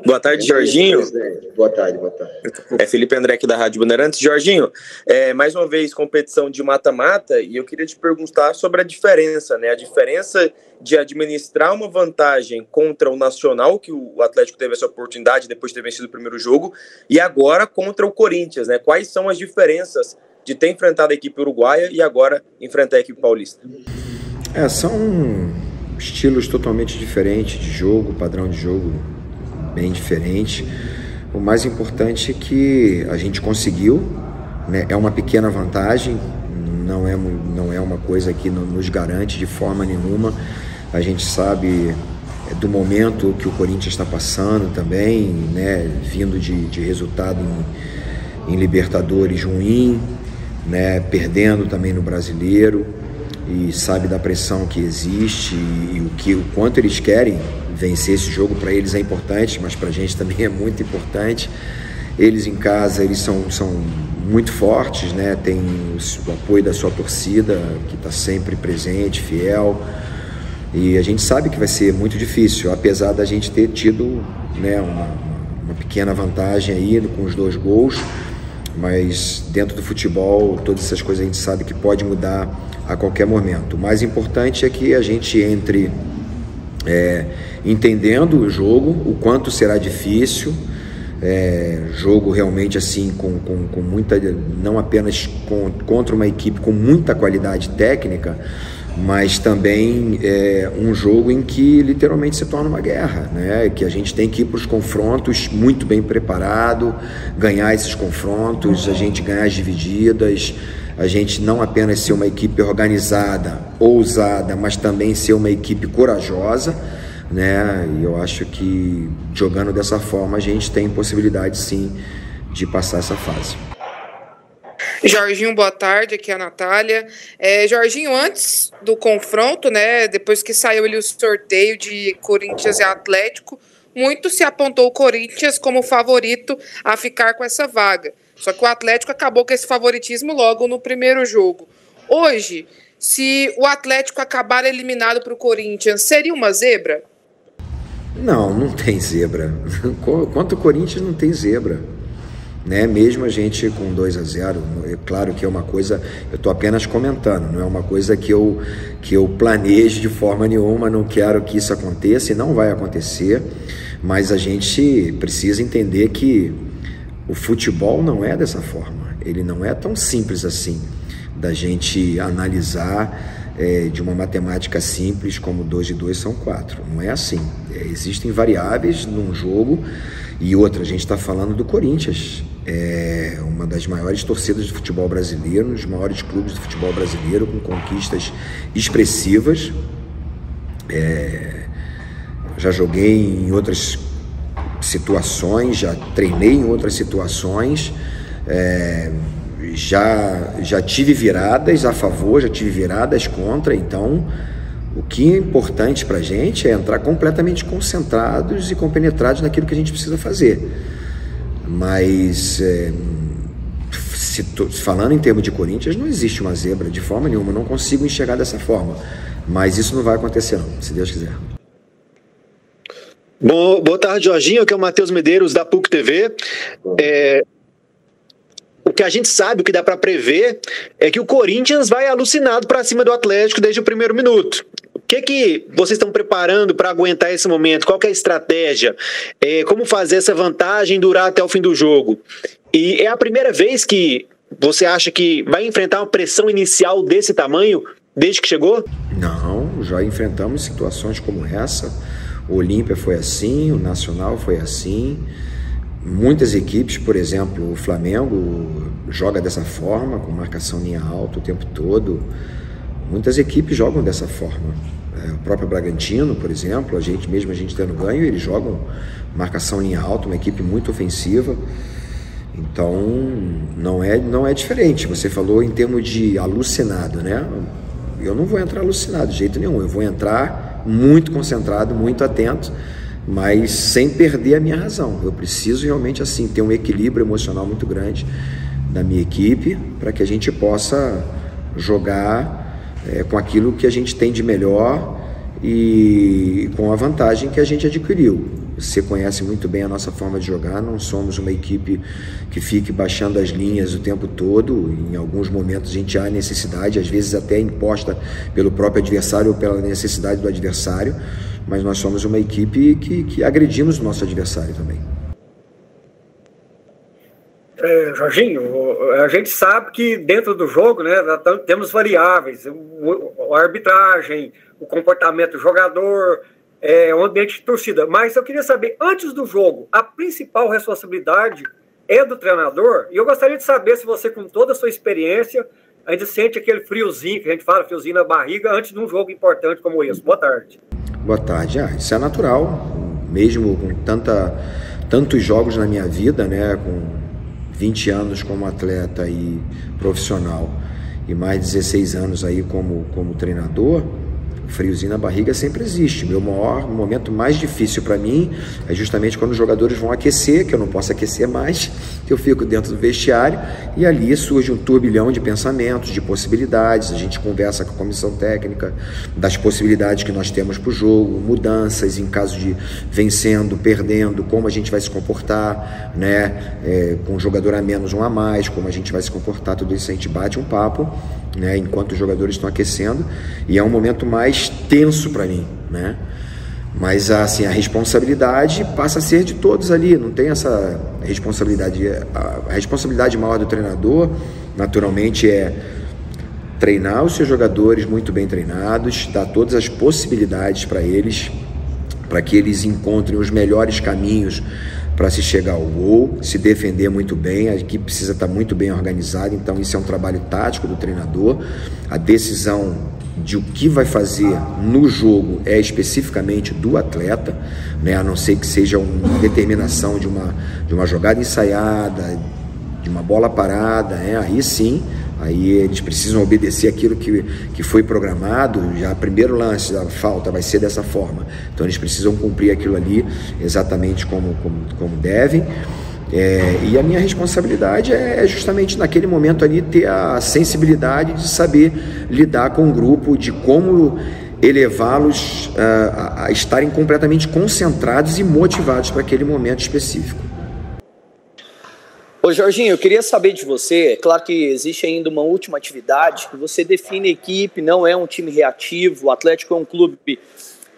Boa tarde, Jorginho. Boa tarde, boa tarde. É Felipe André aqui da Rádio Bandeirantes. Jorginho, mais uma vez competição de mata-mata e eu queria te perguntar sobre a diferença, né? A diferença de administrar uma vantagem contra o Nacional, que o Atlético teve essa oportunidade depois de ter vencido o primeiro jogo, e agora contra o Corinthians, né? Quais são as diferenças de ter enfrentado a equipe uruguaia e agora enfrentar a equipe paulista? São estilos totalmente diferentes de jogo, padrão de jogo bem diferente. O mais importante é que a gente conseguiu, né? É uma pequena vantagem, não é uma coisa que nos garante de forma nenhuma. A gente sabe do momento que o Corinthians está passando também, né? Vindo de resultado em Libertadores ruim, né? Perdendo também no Brasileiro, e sabe da pressão que existe e o quanto eles querem vencer esse jogo. Para eles é importante, mas para a gente também é muito importante. Eles em casa, eles são muito fortes, né? Tem o apoio da sua torcida, que está sempre presente, fiel, e a gente sabe que vai ser muito difícil, apesar da gente ter tido, né, uma pequena vantagem aí com os 2 gols, mas dentro do futebol todas essas coisas a gente sabe que pode mudar a qualquer momento. O mais importante é que a gente entre entendendo o jogo, o quanto será difícil, jogo realmente assim com muita, não apenas contra uma equipe com muita qualidade técnica, mas também um jogo em que literalmente se torna uma guerra, né? Que a gente tem que ir para os confrontos muito bem preparado, ganhar esses confrontos, a gente ganhar as divididas, a gente não apenas ser uma equipe organizada, ousada, mas também ser uma equipe corajosa, né? E eu acho que jogando dessa forma a gente tem possibilidade sim de passar essa fase. Jorginho, boa tarde, aqui é a Natália. Jorginho, antes do confronto, né, depois que saiu ali o sorteio de Corinthians e Atlético, muito se apontou o Corinthians como favorito a ficar com essa vaga. Só que o Atlético acabou com esse favoritismo logo no primeiro jogo. Hoje, se o Atlético acabar eliminado para o Corinthians, seria uma zebra? Não tem zebra. Quanto ao Corinthians, não tem zebra, né? Mesmo a gente com 2-0, é claro que é uma coisa, eu estou apenas comentando, não é uma coisa que eu planeje de forma nenhuma, não quero que isso aconteça e não vai acontecer, mas a gente precisa entender que o futebol não é dessa forma, ele não é tão simples assim, da gente analisar de uma matemática simples como 2 e 2 são 4, não é assim, existem variáveis num jogo. E outra, a gente está falando do Corinthians, uma das maiores torcidas do futebol brasileiro, um dos maiores clubes do futebol brasileiro, com conquistas expressivas. Já joguei em outras situações, já treinei em outras situações, já tive viradas a favor, já tive viradas contra, então o que é importante para a gente é entrar completamente concentrados e compenetrados naquilo que a gente precisa fazer. Mas, falando em termos de Corinthians, não existe uma zebra de forma nenhuma, não consigo enxergar dessa forma. Mas isso não vai acontecer não, se Deus quiser. Boa tarde, Jorginho, aqui é o Matheus Medeiros da PUC TV. O que a gente sabe, o que dá para prever, é que o Corinthians vai alucinado para cima do Atlético desde o primeiro minuto. O que vocês estão preparando para aguentar esse momento? Qual que é a estratégia? Como fazer essa vantagem durar até o fim do jogo? E é a primeira vez que você acha que vai enfrentar uma pressão inicial desse tamanho desde que chegou? Não, já enfrentamos situações como essa. O Olímpia foi assim, o Nacional foi assim. Muitas equipes, por exemplo, o Flamengo joga dessa forma, com marcação linha alta o tempo todo. Muitas equipes jogam dessa forma. O próprio Bragantino, por exemplo, a gente tendo ganho, eles jogam marcação linha alta, uma equipe muito ofensiva. Então, não é diferente. Você falou em termos de alucinado, né? Eu não vou entrar alucinado de jeito nenhum. Eu vou entrar muito concentrado, muito atento, mas sem perder a minha razão. Eu preciso realmente assim ter um equilíbrio emocional muito grande da minha equipe para que a gente possa jogar com aquilo que a gente tem de melhor e com a vantagem que a gente adquiriu. Você conhece muito bem a nossa forma de jogar, não somos uma equipe que fique baixando as linhas o tempo todo. Em alguns momentos a gente há necessidade, às vezes até imposta pelo próprio adversário ou pela necessidade do adversário, mas nós somos uma equipe que agredimos o nosso adversário também. Jorginho, a gente sabe que dentro do jogo, né, temos variáveis, a arbitragem, o comportamento do jogador, o ambiente de torcida. Mas eu queria saber, antes do jogo, a principal responsabilidade é do treinador? E eu gostaria de saber se você, com toda a sua experiência, ainda sente aquele friozinho, que a gente fala, friozinho na barriga, antes de um jogo importante como esse. Boa tarde. Boa tarde. Isso é natural, mesmo com tantos jogos na minha vida, né, com 20 anos como atleta e profissional e mais 16 anos aí como treinador, o friozinho na barriga sempre existe. Meu momento mais difícil para mim é justamente quando os jogadores vão aquecer, que eu não posso aquecer mais, que eu fico dentro do vestiário e ali surge um turbilhão de pensamentos, de possibilidades. A gente conversa com a comissão técnica das possibilidades que nós temos para o jogo, mudanças em caso de vencendo, perdendo, como a gente vai se comportar, né? Com um jogador a menos, um a mais, como a gente vai se comportar, tudo isso a gente bate um papo, né? Enquanto os jogadores estão aquecendo, e é um momento mais tenso para mim, né? Mas assim, a responsabilidade passa a ser de todos ali, não tem essa responsabilidade. A responsabilidade maior do treinador, naturalmente, é treinar os seus jogadores muito bem treinados, dar todas as possibilidades para eles, para que eles encontrem os melhores caminhos para se chegar ao gol, se defender muito bem. A equipe precisa estar muito bem organizada, então isso é um trabalho tático do treinador. A decisão de o que vai fazer no jogo é especificamente do atleta, né? A não ser que seja uma determinação de uma jogada ensaiada, de uma bola parada, né? Aí sim, aí eles precisam obedecer aquilo que foi programado. Já o primeiro lance da falta vai ser dessa forma, então eles precisam cumprir aquilo ali exatamente como devem. E a minha responsabilidade é justamente naquele momento ali ter a sensibilidade de saber lidar com o grupo, de como elevá-los a estarem completamente concentrados e motivados para aquele momento específico. Ô Jorginho, eu queria saber de você, é claro que existe ainda uma última atividade, que você define a equipe, não é um time reativo, o Atlético é um clube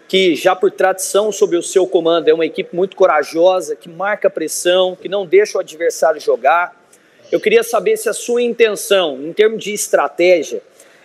que já por tradição sob o seu comando é uma equipe muito corajosa, que marca pressão, que não deixa o adversário jogar. Eu queria saber se a sua intenção, em termos de estratégia,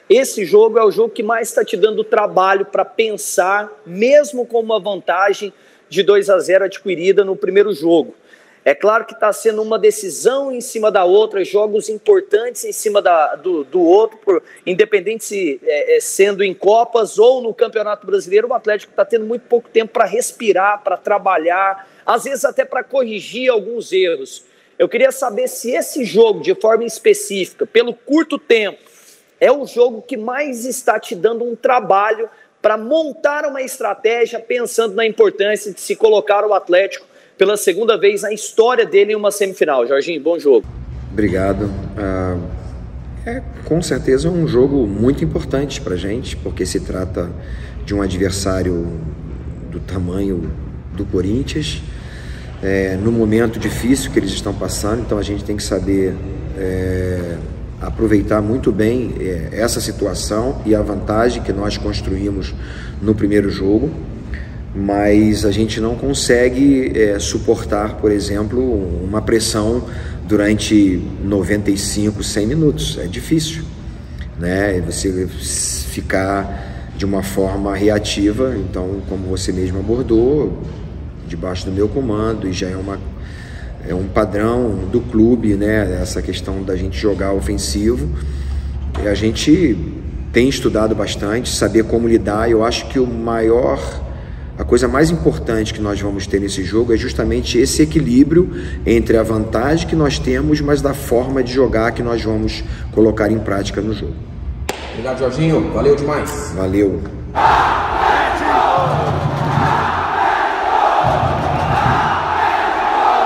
esse jogo é o jogo que mais está te dando trabalho para pensar, mesmo com uma vantagem de 2-0 adquirida no primeiro jogo. É claro que está sendo uma decisão em cima da outra, jogos importantes em cima do outro, independente se sendo em Copas ou no Campeonato Brasileiro. O Atlético está tendo muito pouco tempo para respirar, para trabalhar, às vezes até para corrigir alguns erros. Eu queria saber se esse jogo, de forma específica, pelo curto tempo, é o jogo que mais está te dando um trabalho para montar uma estratégia pensando na importância de se colocar o Atlético pela segunda vez na história dele em uma semifinal. Jorginho, bom jogo. Obrigado. Com certeza um jogo muito importante para a gente, porque se trata de um adversário do tamanho do Corinthians, no momento difícil que eles estão passando, então a gente tem que saber aproveitar muito bem essa situação e a vantagem que nós construímos no primeiro jogo. Mas a gente não consegue suportar, por exemplo, uma pressão durante 95, 100 minutos. É difícil, né? Você ficar de uma forma reativa. Então, como você mesmo abordou, debaixo do meu comando, e já é um padrão do clube, né? Essa questão da gente jogar ofensivo. E a gente tem estudado bastante, saber como lidar. Eu acho que a coisa mais importante que nós vamos ter nesse jogo é justamente esse equilíbrio entre a vantagem que nós temos, mas da forma de jogar que nós vamos colocar em prática no jogo. Obrigado, Jorginho. Valeu demais. Valeu.